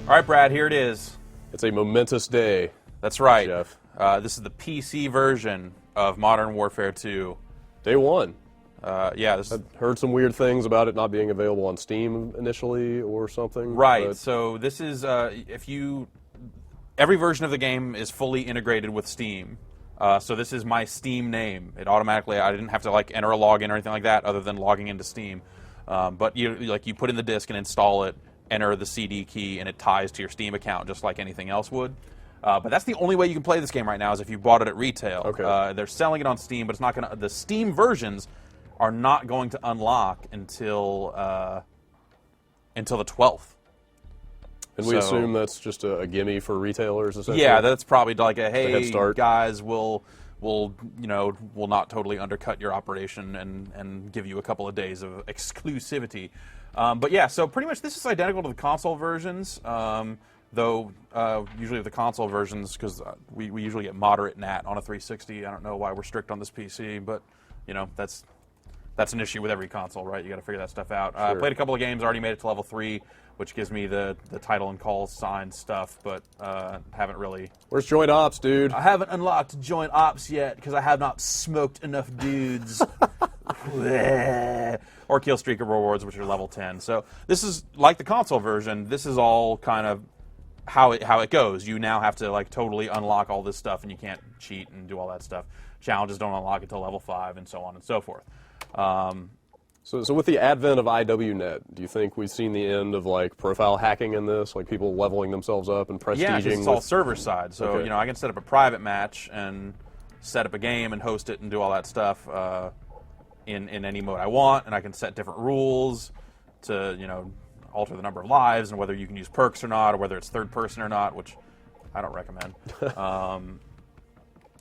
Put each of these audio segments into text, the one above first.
All right, Brad, here it is. It's a momentous day. That's right. Jeff. This is the PC version of Modern Warfare 2. Day one. Yeah, this I heard some weird things about it not being available on Steam initially or something. right. But So this is every version of the game is fully integrated with Steam. So this is my Steam name. It automatically, I didn't have to like enter a login or anything like that, other than logging into Steam. But you put in the disk and install it, enter the CD key, and it ties to your Steam account just like anything else would. But that's the only way you can play this game right now is if you bought it at retail. Okay. They're selling it on Steam, but it's not going to. The Steam versions are not going to unlock until the 12th. And we assume that's just a gimme for retailers, essentially? Yeah, that's probably like a head hey start. guys, we'll not totally undercut your operation and give you a couple of days of exclusivity. But yeah, so pretty much this is identical to the console versions. Though usually with the console versions, because we usually get moderate nat on a 360. I don't know why we're strict on this PC, but that's an issue with every console, right? You got to figure that stuff out. I Sure. played a couple of games, already made it to level 3, which gives me the title and call sign stuff, but haven't really. Where's Joint Ops, dude? I haven't unlocked Joint Ops yet because I have not smoked enough dudes. Or Kill Streaker rewards, which are level 10. So this is like the console version. This is all kind of how it goes. You now have to like totally unlock all this stuff, and you can't cheat and do all that stuff. Challenges don't unlock until level 5, and so on and so forth. So with the advent of IWNet, do you think we've seen the end of like profile hacking in this, like people leveling themselves up and prestiging? Yeah, 'cause it's all server side. So Okay. I can set up a private match and set up a game and host it and do all that stuff in any mode I want, and I can set different rules to alter the number of lives and whether you can use perks or not, or whether it's third person or not, which I don't recommend.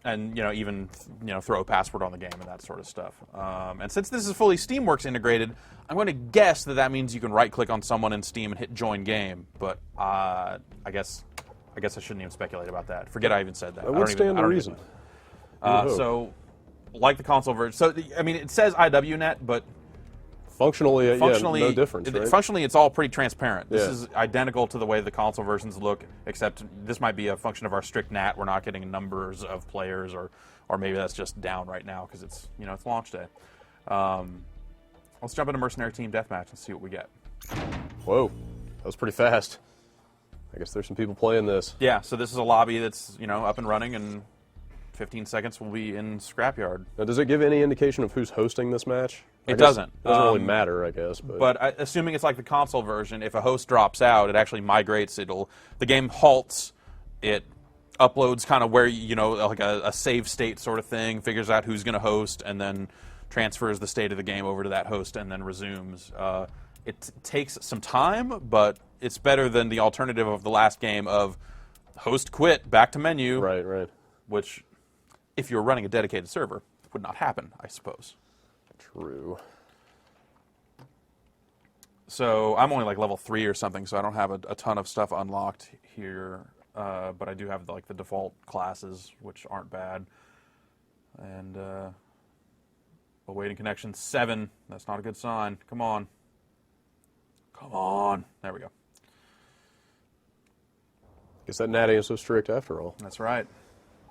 And even throw a password on the game and that sort of stuff. And since this is fully Steamworks integrated, I'm going to guess that means you can right-click on someone in Steam and hit Join Game. But I guess I shouldn't even speculate about that. Forget I even said that. That would stand to reason. So, like the console version. So it says IWNet, but Functionally, functionally, no difference, right? Functionally, it's all pretty transparent. This Yeah. is identical to the way the console versions look, except this might be a function of our strict NAT. We're not getting numbers of players, or maybe that's just down right now because it's it's launch day. Let's jump into Mercenary Team Deathmatch and see what we get. Whoa, that was pretty fast. I guess there's some people playing this. Yeah, so this is a lobby that's up and running, and 15 seconds we'll be in Scrapyard. Now, does it give any indication of who's hosting this match? It doesn't. It doesn't really matter, I guess. But assuming it's like the console version, if a host drops out, it actually migrates. The game halts. It uploads kind of where like a save state sort of thing, figures out who's going to host, and then transfers the state of the game over to that host, and then resumes. It takes some time, but it's better than the alternative of the last game of host quit, back to menu. Right. Which, if you're running a dedicated server, would not happen, I suppose. True. So I'm only like level 3 or something, so I don't have a ton of stuff unlocked here, but I do have the default classes, which aren't bad. And awaiting connection 7. That's not a good sign. Come on. There we go. Guess that NAT ain't so strict after all. That's right.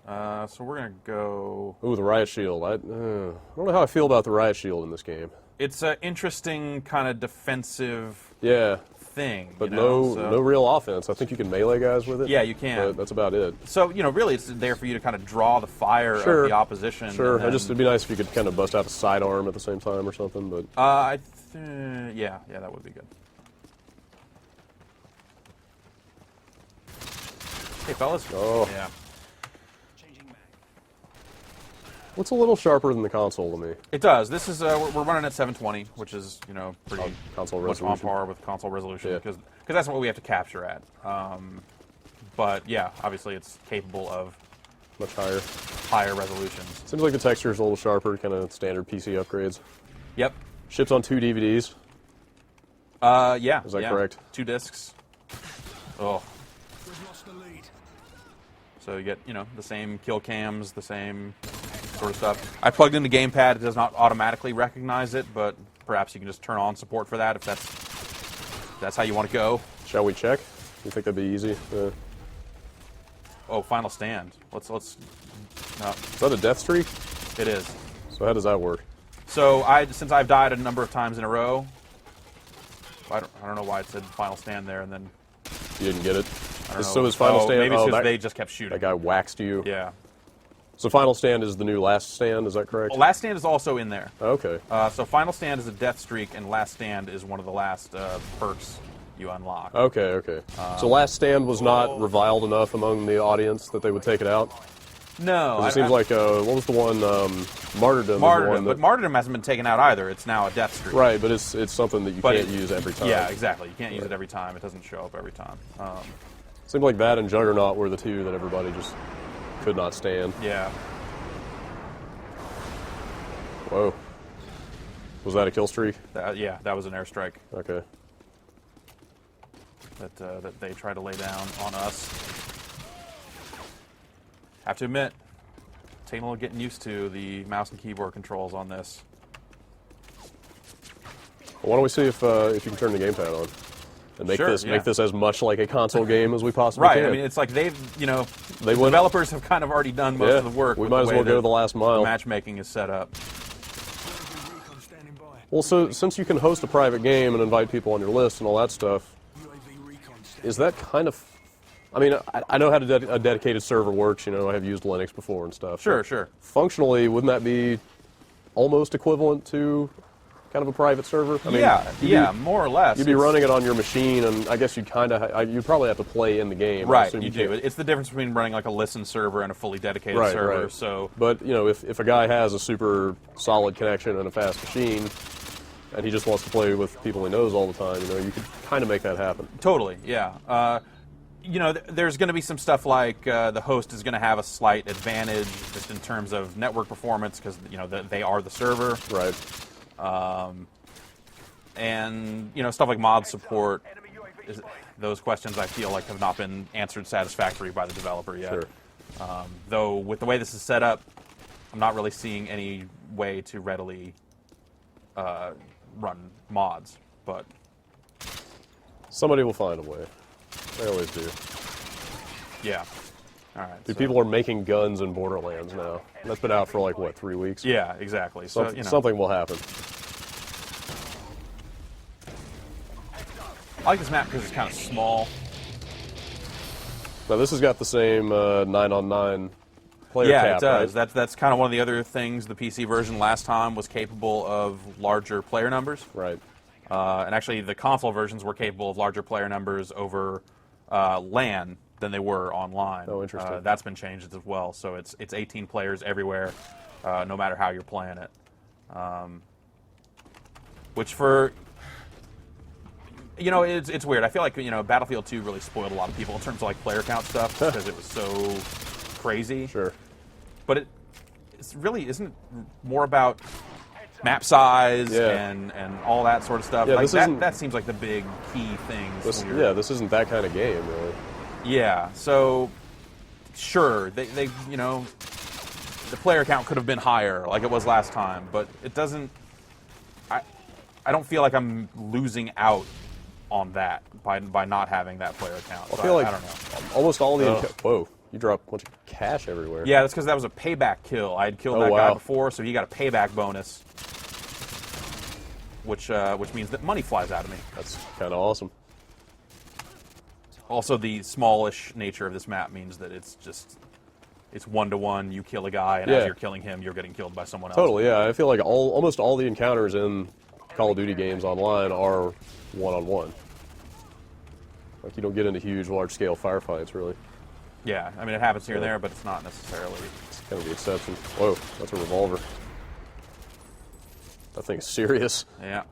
So we're gonna go. Ooh, the Riot Shield. I don't know how I feel about the Riot Shield in this game. It's an interesting kind of defensive thing, but no real offense. I think you can melee guys with it. Yeah, you can. But that's about it. So really, it's there for you to kind of draw the fire of the opposition. Sure. It'd be nice if you could kind of bust out a sidearm at the same time or something. But yeah, that would be good. Hey, fellas. Oh. Yeah. Looks a little sharper than the console to me. It does. This is we're running at 720, which is pretty console much on resolution. par with console resolution because that's what we have to capture at. But yeah, obviously it's capable of much higher resolutions. Seems like the texture is a little sharper, kind of standard PC upgrades. Yep. Ships on 2 DVDs. Yeah. Is that correct? 2 discs. Oh. So you get the same kill cams, the same sort of stuff. I plugged in the gamepad. It does not automatically recognize it, but perhaps you can just turn on support for that if that's how you want to go. Shall we check? You think that'd be easy? Oh, final stand. Let's. No, Is that a death streak? it is. So how does that work? So since I've died a number of times in a row, I don't know why it said final stand there, and then You didn't get it? I don't know. So is final stand... Maybe it's because that, they just kept shooting. that guy waxed you? Yeah. So final stand is the new last stand, is that correct? Well, last stand is also in there. Okay. So final stand is a death streak, and last stand is one of the last perks you unlock. Okay. So last stand was not reviled enough among the audience that they would take it out? No. 'Cause it seems like, what was the one, Martyrdom? Martyrdom, but Martyrdom hasn't been taken out either. It's now a death streak. Right, but it's something that you can't use every time. Yeah, exactly. You can't use it every time. It doesn't show up every time. Seemed like that and Juggernaut were the two that everybody just could not stand. Yeah. Whoa. Was that a kill streak? Yeah, that was an airstrike Okay. that they tried to lay down on us. Have to admit, taking a little getting used to the mouse and keyboard controls on this. Well, why don't we see if you can turn the gamepad on and make Sure, make this as much like a console game as we possibly Right. can. I mean, it's like the went- developers have kind of already done most of the work. We with might the as way well go that the last mile. matchmaking is set up. Well, so since you can host a private game and invite people on your list and all that stuff, is that kind of... I mean, I know how a dedicated server works. I have used Linux before and stuff. Sure, but sure. Functionally, wouldn't that be almost equivalent to kind of a private server? I mean, more or less. You'd be running it on your machine, and I guess you'd you'd probably have to play in the game. Right, you do. It's the difference between running like a listen server and a fully dedicated server. Right. So, but if a guy has a super solid connection and a fast machine, and he just wants to play with people he knows all the time, you could kind of make that happen. Totally, yeah. There's going to be some stuff like the host is going to have a slight advantage just in terms of network performance because they are the server. Right. And stuff like mod support. Those questions I feel like have not been answered satisfactorily by the developer yet. Sure. Though with the way this is set up, I'm not really seeing any way to readily run mods. But Somebody will find a way. They always do. yeah. All right. Dude, people are making guns in Borderlands now. That's been out for like, what, 3 weeks? Yeah, exactly. So Something will happen. I like this map because it's kind of small. Now, this has got the same 9-on-9 player cap, Yeah, it does. right? That's kind of one of the other things the PC version last time was capable of larger player numbers. Right. And actually, the console versions were capable of larger player numbers over LAN than they were online. Oh, interesting. That's been changed as well. So it's 18 players everywhere, no matter how you're playing it. Which for it's weird. I feel like Battlefield 2 really spoiled a lot of people in terms of like player count stuff because it was so crazy. Sure. But it's really isn't it more about map size Yeah. and all that sort of stuff. Yeah, Like this isn't- that seems like the big key things. This isn't that kind of game, really. Yeah. So sure, they the player count could have been higher like it was last time, but it doesn't. I don't feel like I'm losing out on that by not having that player count. I feel like I don't know. almost all the... Whoa, you dropped a bunch of cash everywhere. Yeah, that's because that was a payback kill. I had killed that guy before, so he got a payback bonus, which means that money flies out of me. That's kind of awesome. Also, the smallish nature of this map means that it's 1-to-1. You kill a guy, and as Yeah. you're killing him, you're getting killed by someone else. Totally, yeah. I feel like almost all the encounters in Call of Duty games online are one-on-one. Like, you don't get into huge, large-scale firefights, really. Yeah, I mean, it happens here and there, but it's not necessarily... It's kind of the exception. Whoa, that's a revolver. That thing's serious. Yeah.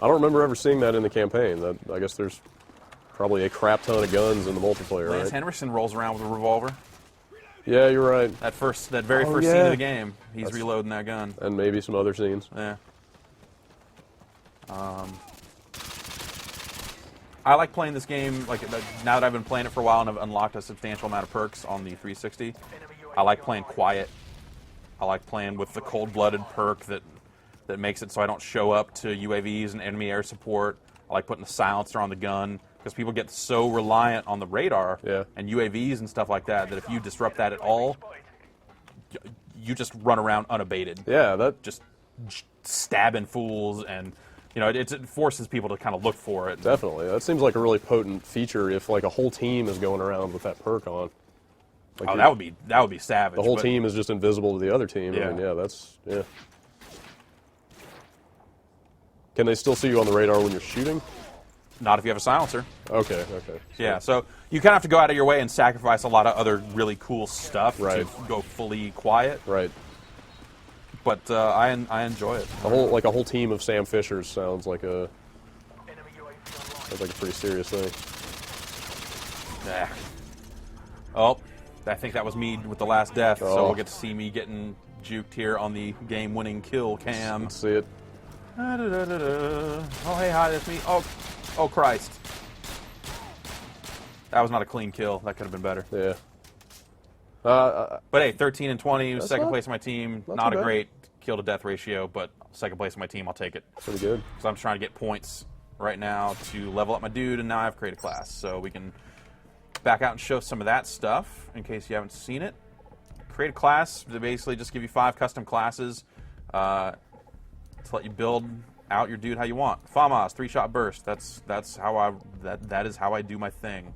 I don't remember ever seeing that in the campaign. I guess there's probably a crap ton of guns in the multiplayer, Lance right? Henriksen rolls around with a revolver. Yeah, you're right. That very first scene yeah. of the game, he's reloading that gun. And maybe some other scenes. Yeah. I like playing this game, like now that I've been playing it for a while and I've unlocked a substantial amount of perks on the 360, I like playing quiet. I like playing with the cold-blooded perk that makes it so I don't show up to UAVs and enemy air support. I like putting the silencer on the gun because people get so reliant on the radar Yeah. and UAVs and stuff like that if you disrupt that at all, you just run around unabated. Yeah, that Just stabbing fools, and it forces people to kind of look for it. definitely. That seems like a really potent feature if like a whole team is going around with that perk on. Like Oh, that would be savage. the whole but- team is just invisible to the other team. Yeah. I mean, yeah. Can they still see you on the radar when you're shooting? Not if you have a silencer. Okay. Yeah, so you kind of have to go out of your way and sacrifice a lot of other really cool stuff Right. to go fully quiet. Right. But I enjoy it. A whole team of Sam Fishers sounds like a pretty serious thing. Yeah. Oh, I think that was me with the last death, so Oh. we'll get to see me getting juked here on the game-winning kill cam. Let's see it. Oh, hey, hi, that's me. Oh, Christ. That was not a clean kill. That could have been better. Yeah. But hey, 13 and 20, second not- place on my team. not Not too a bad. great kill-to-death ratio, but second place on my team, I'll take it. Pretty good. Because I'm trying to get points right now to level up my dude, and now I've created a class. So we can back out and show some of that stuff in case you haven't seen it. Create a class. They basically just give you 5 custom classes to let you build out your dude how you want. FAMAS, 3-shot burst. That is how I do my thing.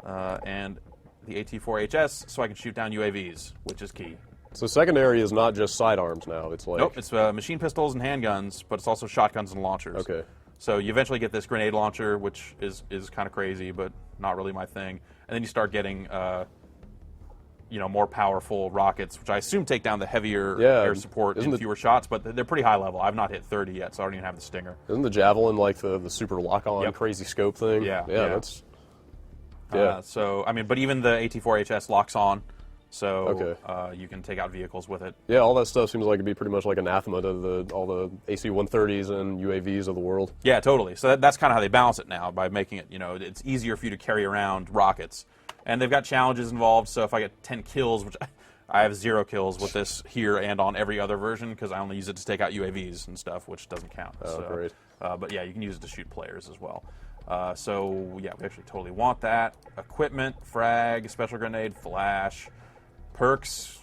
And the AT4HS, so I can shoot down UAVs, which is key. So secondary is not just sidearms now. It's like Nope, it's machine pistols and handguns, but it's also shotguns and launchers. Okay. So you eventually get this grenade launcher, which is kind of crazy, but not really my thing. And then you start getting, more powerful rockets, which I assume take down the heavier air support isn't in the- fewer shots, but they're pretty high level. I've not hit 30 yet, so I don't even have the Stinger. Isn't the Javelin like the super lock-on Yep. crazy scope thing? Yeah. That's yeah. But even the AT4HS locks on, so Okay. you can take out vehicles with it. Yeah, all that stuff seems like it'd be pretty much like anathema to all the AC-130s and UAVs of the world. Yeah, totally. So that's kind of how they balance it now, by making it, it's easier for you to carry around rockets. And they've got challenges involved, so if I get 10 kills, which I have 0 kills with this here and on every other version, because I only use it to take out UAVs and stuff, which doesn't count. Oh, so, great. But yeah, you can use it to shoot players as well. So yeah, we actually totally want that. Equipment, frag, special grenade, flash, perks.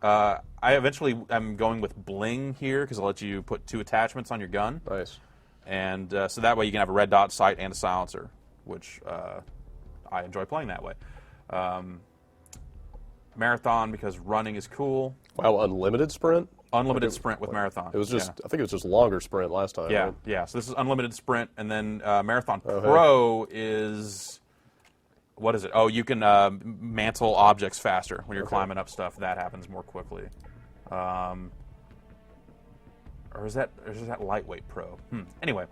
I eventually am going with bling here, because it'll let you put 2 attachments on your gun. Nice. And so that way you can have a red dot sight and a silencer, which I enjoy playing that way. Marathon, because running is cool. Wow, unlimited sprint? Unlimited sprint with Marathon. It was just, yeah. I think it was just longer sprint last time. Yeah, right? yeah. So this is unlimited sprint, and then Marathon Oh, hey. Pro is, what is it? Oh, you can mantle objects faster when you're climbing up stuff. That happens more quickly. Or is that lightweight Pro? Anyway,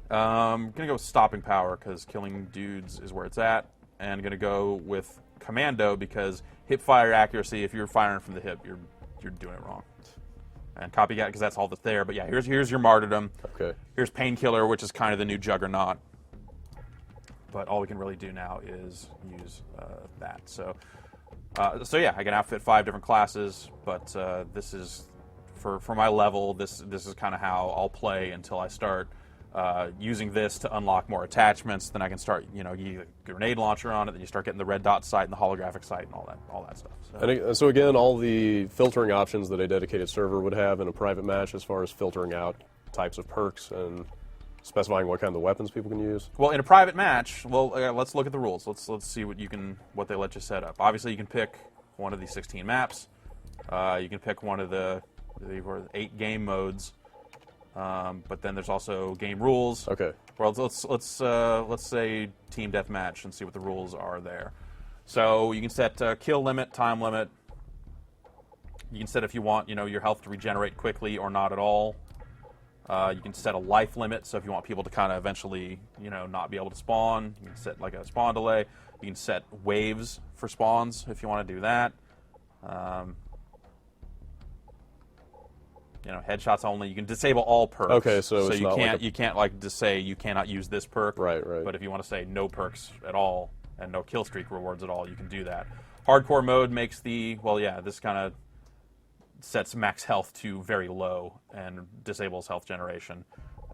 I'm gonna go with stopping power because killing dudes is where it's at, and gonna go with commando because hip fire accuracy. If you're firing from the hip, you're doing it wrong. And copycat because that's all that's there. But yeah, here's your martyrdom. Okay. Here's painkiller, which is kind of the new juggernaut. But all we can really do now is use that. So yeah, I can outfit 5 different classes, but this is for my level. This is kind of how I'll play until I start using this to unlock more attachments. Then I can start, you get a grenade launcher on it. Then you start getting the red dot sight and the holographic sight and all that stuff. So. And so again, all the filtering options that a dedicated server would have in a private match, as far as filtering out types of perks and specifying what kind of weapons people can use. Well, in a private match, let's look at the rules. Let's see what they let you set up. Obviously, you can pick one of these 16 maps. You can pick one of the 8 game modes. But then there's also game rules. Okay. Well, let's say team deathmatch and see what the rules are there. So you can set kill limit, time limit. You can set if you want, your health to regenerate quickly or not at all. You can set a life limit, so if you want people to kind of eventually, not be able to spawn, you can set like a spawn delay. You can set waves for spawns if you want to do that. Headshots only. You can disable all perks. Okay, so it's you not can't like you can't like just say you cannot use this perk. Right. But if you want to say no perks at all and no kill streak rewards at all, you can do that. Hardcore mode makes this kind of sets max health to very low and disables health generation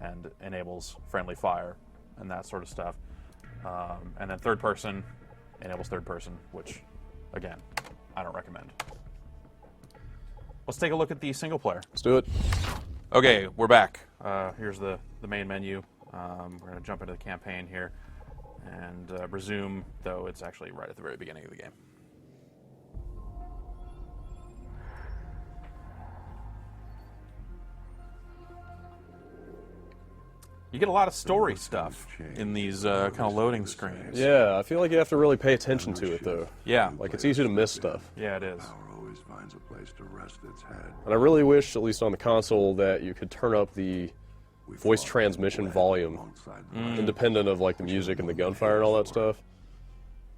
and enables friendly fire. and that sort of stuff. And then third person enables third person, which, again, I don't recommend. Let's take a look at the single player. Let's do it. Okay, we're back. Here's the main menu. We're going to jump into the campaign here and resume, though it's actually right at the very beginning of the game. You get a lot of story stuff in these kind of loading screens. Yeah, I feel like you have to really pay attention to it, though. Yeah. Like, it's easy to miss stuff. Yeah, it is. Power always finds a place to rest its head. And I really wish, at least on the console, that you could turn up the voice transmission volume, independent of, like, the music and the gunfire and all that stuff.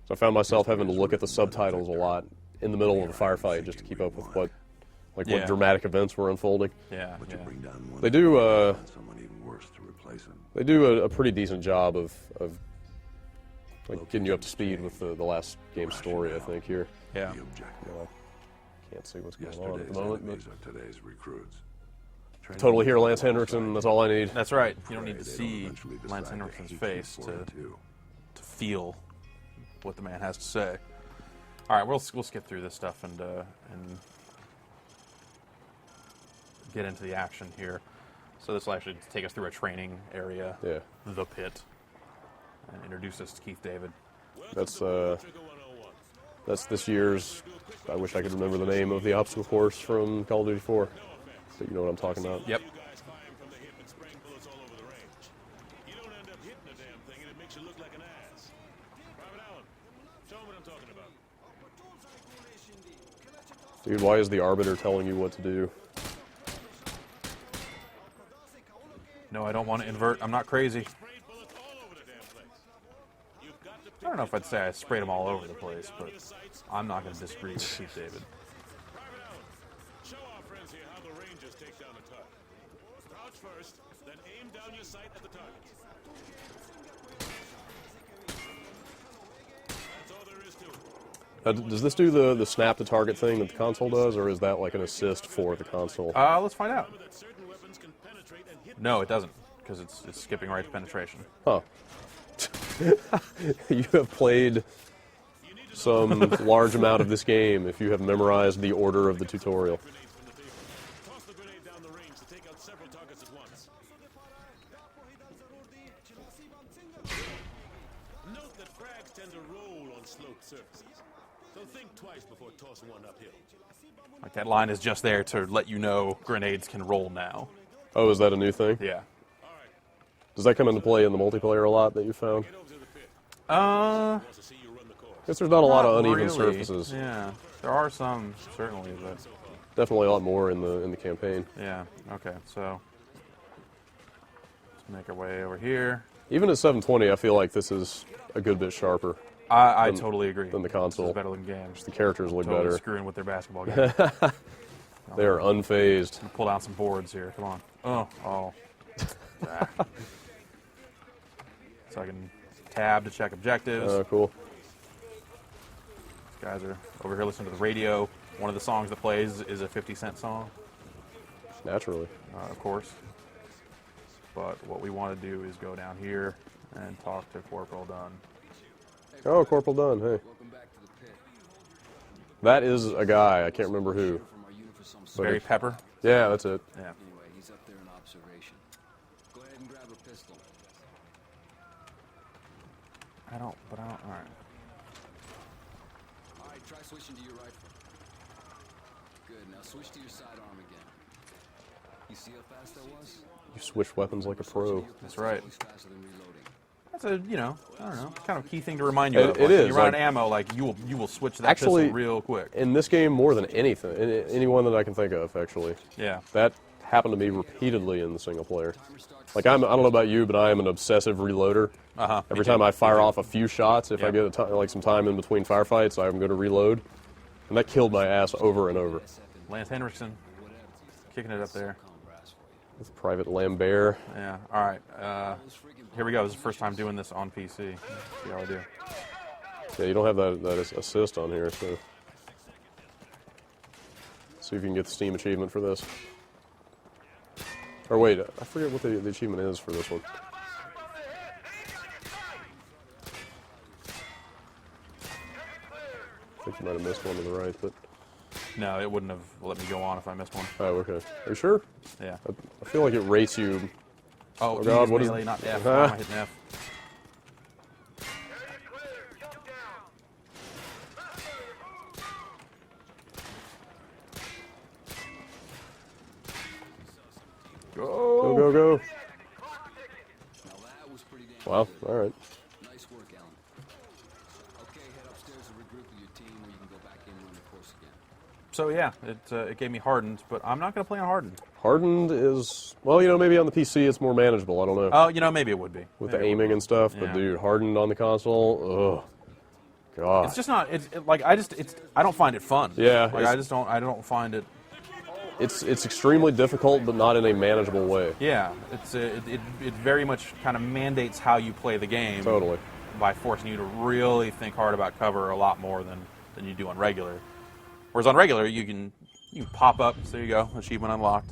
So I found myself having to look at the subtitles a lot in the middle of a firefight just to keep up with what dramatic events were unfolding. Yeah, But you bring down one, They do, find someone even worse to replace him. They do a pretty decent job of like getting you up to speed with the last game's story, I think, here. Yeah. The objective. Can't see what's going on Yesterday's at the moment, enemies are today's recruits. but totally hear Lance Henriksen, that's all I need. That's right. You don't need to They see eventually decide Lance to Henriksen's hate you face for it, to too. feel what the man has to say. All right, we'll skip through this stuff and get into the action here. So this will actually take us through a training area, Yeah, the pit, and introduce us to Keith David. that's this year's, I wish I could remember the name of the obstacle course from Call of Duty 4, but you know what I'm talking about. Yep. Dude, why is the Arbiter telling you what to do? No, I don't want to invert. I'm not crazy. I don't know if I'd say I sprayed them all over the place, but I'm not going to disagree with Keith David. Show our friends here how the Rangers take down a target. Crouch first, then aim down your sight at the target. That's all there is to it. Does this do the snap to target thing that the console does, or is that like an assist for the console? Let's find out. That certain weapons can penetrate and hit. No, it doesn't, because it's skipping right to penetration. Huh. You have played some large amount of this game if you have memorized the order of the tutorial. Toss the grenade down the range to take out several targets at once. Note that frags tend to roll on sloped surfaces, so think twice before tossing one uphill. Like that line is just there to let you know grenades can roll now. Oh, is that a new thing? Yeah. Does that come into play in the multiplayer a lot that you found? Guess there's not a lot of uneven really. surfaces. Yeah, there are some certainly, but Definitely a lot more in the campaign. yeah. Okay, so let's make our way over here. Even at 720, I feel like this is a good bit sharper. I totally agree. than the This console. is better than games. The characters look Totally better. screwing with their basketball game. They are unfazed. Pull down some boards here. Come on. Oh. Ah. So I can tab to check objectives. Cool. These guys are over here listening to the radio. One of the songs that plays is a 50 Cent song, Naturally. of course. But what we want to do is go down here and talk to Corporal Dunn. Oh, Corporal Dunn, hey. Welcome back to the pit. That is a guy. I can't remember who. From our unit for some Barry Pepper. Yeah, that's it. Yeah. Anyway, he's up there in observation. Go ahead and grab a pistol. All right. All right, try switching to your rifle. Good, now switch to your sidearm again. You see how fast that was? You switch weapons like a pro. That's right. Always faster than reloading. That's a, I don't know, kind of key thing to remind you It- of. it Like, when is, you run out like- of ammo, like you will switch that Actually- pistol real quick. In this game, more than anything, any one that I can think of, actually. Yeah. That happened to me repeatedly in the single player. Like, I don't know about you, but I am an obsessive reloader. Every time I fire off a few shots, if I Yeah. get like some time in between firefights, I'm going to reload. And that killed my ass over and over. Lance Henriksen kicking it up there. With Private Lambert. Yeah. All right. Here we go. This is the first time doing this on PC. See how I do. Yeah, you don't have that assist on here, so. See if you can get the Steam achievement for this. Or wait, I forget what the achievement is for this one. think you might have missed one to the right, but... No, it wouldn't have let me go on if I missed one. Oh, okay. Are you sure? Yeah. I feel like it rates you... Oh, Oh, God, what is... melee, not F. Why am I hitting F? Go, go, go. Now that was pretty damn Wow, good. all right. Nice work, Alan. Okay, head upstairs and regroup with your team, where you can go back in and run the course again. So yeah, it gave me hardened, but I'm not going to play on hardened. Hardened is... Well, you know, maybe on the PC it's more manageable. I don't know. Oh, you know, maybe it would be. With Maybe the it would aiming be. and stuff, Yeah. but dude, hardened on the console, ugh. God. It's just not. I don't find it fun. Yeah, Like I don't find it. It's extremely difficult, but not in a manageable way. Yeah, it very much kind of mandates how you play the game. Totally. By forcing you to really think hard about cover a lot more than you do on regular. Whereas on regular, you can pop up. So there you go, achievement unlocked.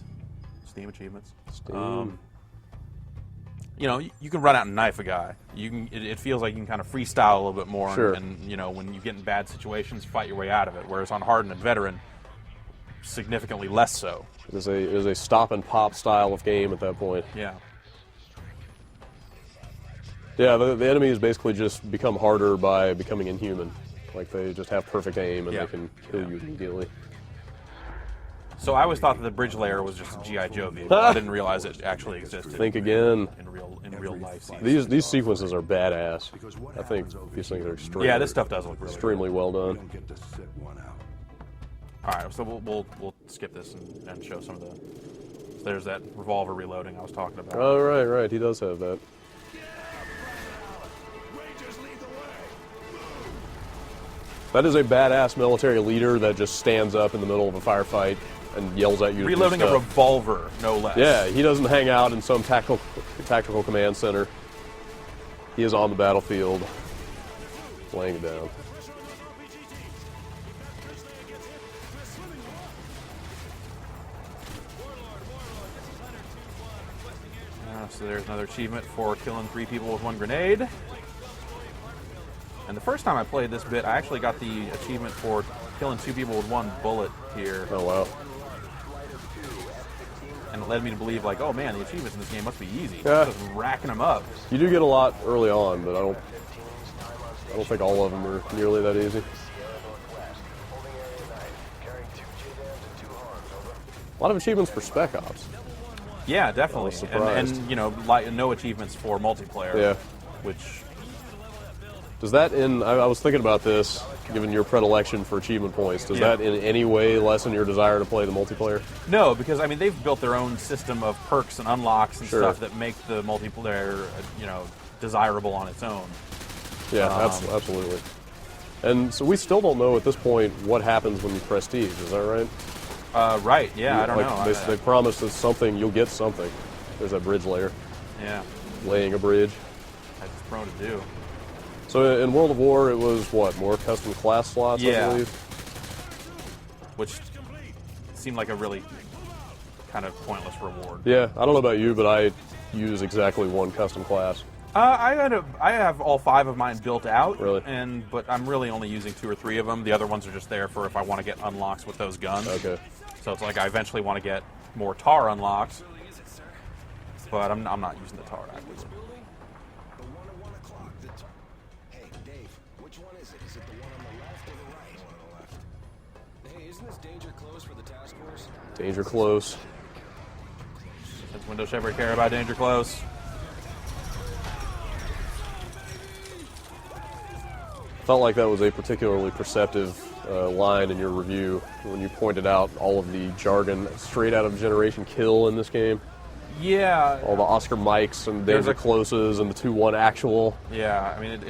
Steam achievements. Steam. You know, you can run out and knife a guy. You can. It feels like you can kind of freestyle a little bit more. Sure. And you know, when you get in bad situations, fight your way out of it. Whereas on hardened and veteran, significantly less so. It is a stop and pop style of game at that point. Yeah. Yeah, the enemies basically just become harder by becoming inhuman. Like they just have perfect aim and Yeah. they can kill you immediately. So I always thought that the bridge layer was just a GI Joe vehicle. I didn't realize it actually existed. Think again. in real life. These sequences are badass. I think these things are extremely Yeah, this stuff does look really extremely well You done. don't get to sit one out. All right, so we'll skip this and show some of the. So there's that revolver reloading I was talking about. Oh right, he does have that. That is a badass military leader that just stands up in the middle of a firefight and yells at you. Reloading to a do stuff. revolver, no less. Yeah, he doesn't hang out in some tactical command center. He is on the battlefield, laying it down. So there's another achievement for killing 3 people with 1 grenade. And the first time I played this bit, I actually got the achievement for killing 2 people with 1 bullet here. Oh wow. And it led me to believe, like, oh man, the achievements in this game must be easy. Yeah. Just racking them up. You do get a lot early on, but I don't think all of them are nearly that easy. A lot of achievements for Spec Ops. Yeah, definitely. I was surprised. And you know, no achievements for multiplayer. Yeah. Which, Does that I was thinking about this, given your predilection for achievement points, does Yeah. that in any way lessen your desire to play the multiplayer? no, because I mean they've built their own system of perks and unlocks and Sure. stuff that make the multiplayer, you know, desirable on its own. Yeah, absolutely. And so we still don't know at this point what happens when you prestige, is that right? Right? Yeah, I don't know. They promised us something, you'll get something. There's that bridge layer, Yeah, laying a bridge. that's prone to do. So in World of War, it was what, more custom class slots, Yeah. I believe? Which seemed like a really kind of pointless reward. Yeah, I don't know about you, but I use exactly 1 custom class. I have all 5 of mine built out, Really? but I'm really only using 2 or 3 of them. The other ones are just there for if I want to get unlocks with those guns. Okay. So it's like I eventually want to get more tar unlocks, but I'm not using the tar actively. The one at 1 o'clock. Hey, Dave, which one is it? Is it the one on the left or the right? The one on the left. Hey, isn't this danger close for the task force? Danger close. Does Windows Shepherd care about danger close? Felt like that was a particularly perceptive line in your review when you pointed out all of the jargon straight out of Generation Kill in this game. Yeah. All the Oscar Mikes and There's Danger a- Closes and the 2-1 actual. Yeah, I mean,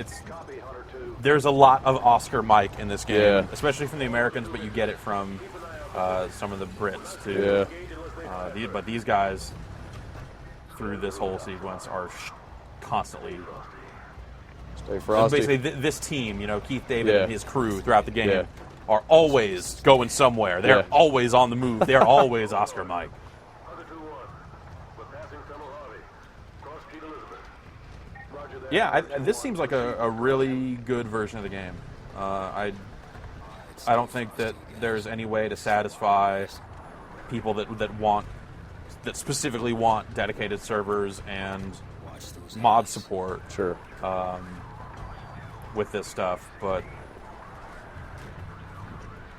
there's a lot of Oscar Mike in this game, Yeah. especially from the Americans, but you get it from some of the Brits too. Yeah. But these guys, through this whole sequence, are constantly. Stay frosty. Basically, this team, you know, Keith David Yeah. and his crew throughout the game, Yeah. are always going somewhere. They're Yeah. always on the move. They're always Oscar Mike. Yeah, this seems like a really good version of the game. I don't think that there's any way to satisfy people that specifically want dedicated servers and mod support Sure. with this stuff, but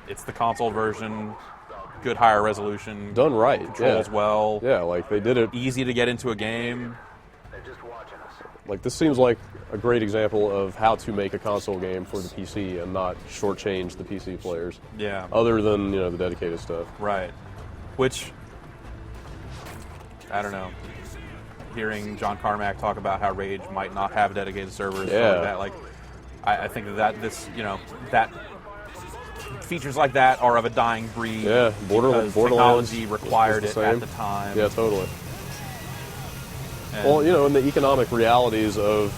it's the console version, good higher resolution, Done right. controls well, Yeah, like they did it. easy to get into a game. Like this seems like a great example of how to make a console game for the PC and not shortchange the PC players. Yeah, Other than the dedicated stuff. right. Which, I don't know. Hearing John Carmack talk about how Rage might not have dedicated servers, Yeah. I think that that features like that are of a dying breed. Yeah, because Borderlands technology required is it the at same. the time. Yeah, totally. And- Well, and the economic realities of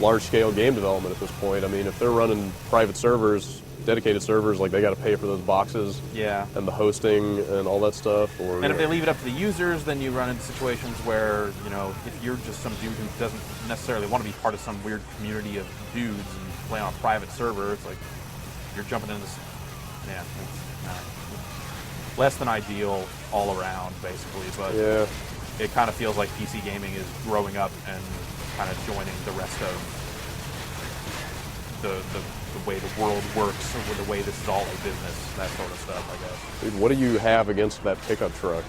large-scale game development at this point. I mean, if they're running private servers, dedicated servers, like they got to pay for those boxes yeah. and the hosting and all that stuff. Or And if they leave it up to the users, then you run into situations where, if you're just some dude who doesn't necessarily want to be part of some weird community of dudes and play on a private server, it's like you're jumping into this. Yeah, it's less than ideal all around, basically. But yeah, it kind of feels like PC gaming is growing up and kind of joining the rest of the way the world works, or the way this is all a business, that sort of stuff, I guess. dude, what do you have against that pickup truck?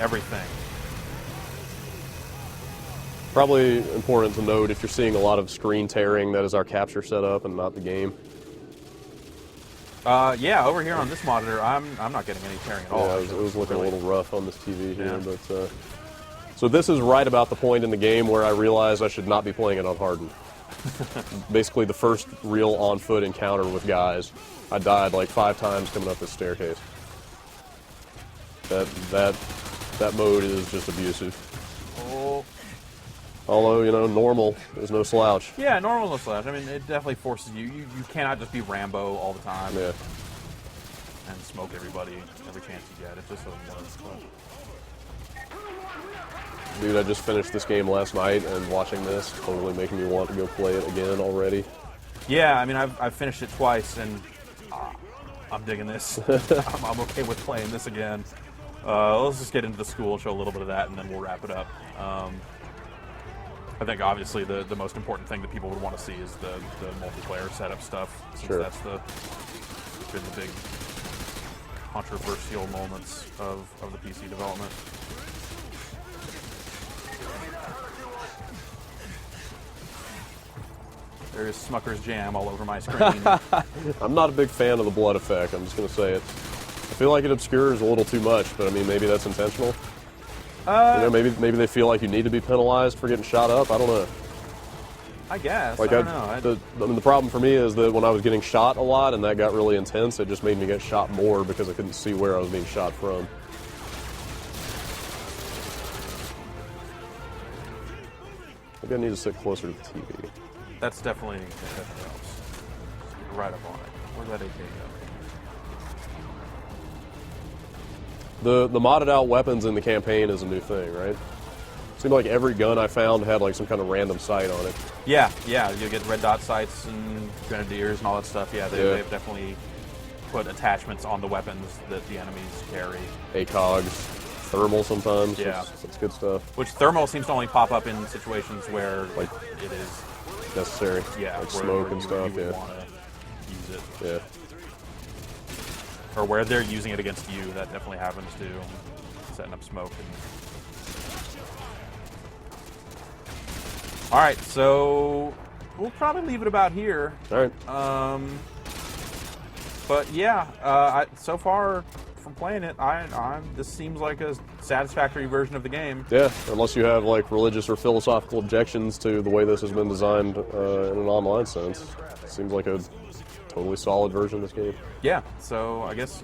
Everything. Probably important to note if you're seeing a lot of screen tearing, that is our capture setup and not the game. Yeah, over here on this monitor, I'm not getting any tearing at all. Yeah, it was looking Really. a little rough on this TV here, Yeah. but so this is right about the point in the game where I realized I should not be playing it on hardened. Basically, the first real on-foot encounter with guys, I died like 5 times coming up this staircase. That mode is just abusive. Oh. Although normal is no slouch. Yeah, normal no slash. I mean, it definitely forces you. You cannot just be Rambo all the time Yeah. and smoke everybody every chance you get. It just doesn't work. But. Dude, I just finished this game last night, and watching this totally making me want to go play it again already. Yeah, I mean, I've finished it twice, and I'm digging this. I'm okay with playing this again. Let's just get into the school, show a little bit of that, and then we'll wrap it up. I think obviously the most important thing that people would want to see is the multiplayer setup stuff, since Sure. that's been the big controversial moments of the PC development. There's Smucker's Jam all over my screen. I'm not a big fan of the blood effect, I'm just going to say it. I feel like it obscures a little too much, but I mean, maybe that's intentional. Maybe they feel like you need to be penalized for getting shot up. I don't know. I guess. Like I don't know. the problem for me is that when I was getting shot a lot and that got really intense, it just made me get shot more because I couldn't see where I was being shot from. Maybe I need to sit closer to the TV. That definitely helps. Right up on it. Where'd that AK go? The modded out weapons in the campaign is a new thing, right? Seemed like every gun I found had like some kind of random sight on it. Yeah, you get red dot sights and grenadiers and all that stuff. Yeah, they've definitely put attachments on the weapons that the enemies carry. ACOGs, thermal sometimes. Yeah. That's good stuff. Which thermal seems to only pop up in situations where Like- it is, Necessary. yeah, Like where smoke and you stuff. would Yeah. want to use it. Yeah. Or where they're using it against you. That definitely happens too. Setting up smoke. All right, so we'll probably leave it about here. All right. But yeah, so far from playing it, this seems like a satisfactory version of the game. Yeah, unless you have like religious or philosophical objections to the way this has been designed in an online sense. Seems like a totally solid version of this game. Yeah, so I guess,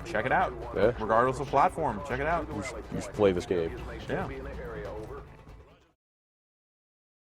check it out. Yeah. Regardless of platform, check it out. You should play this game. Yeah.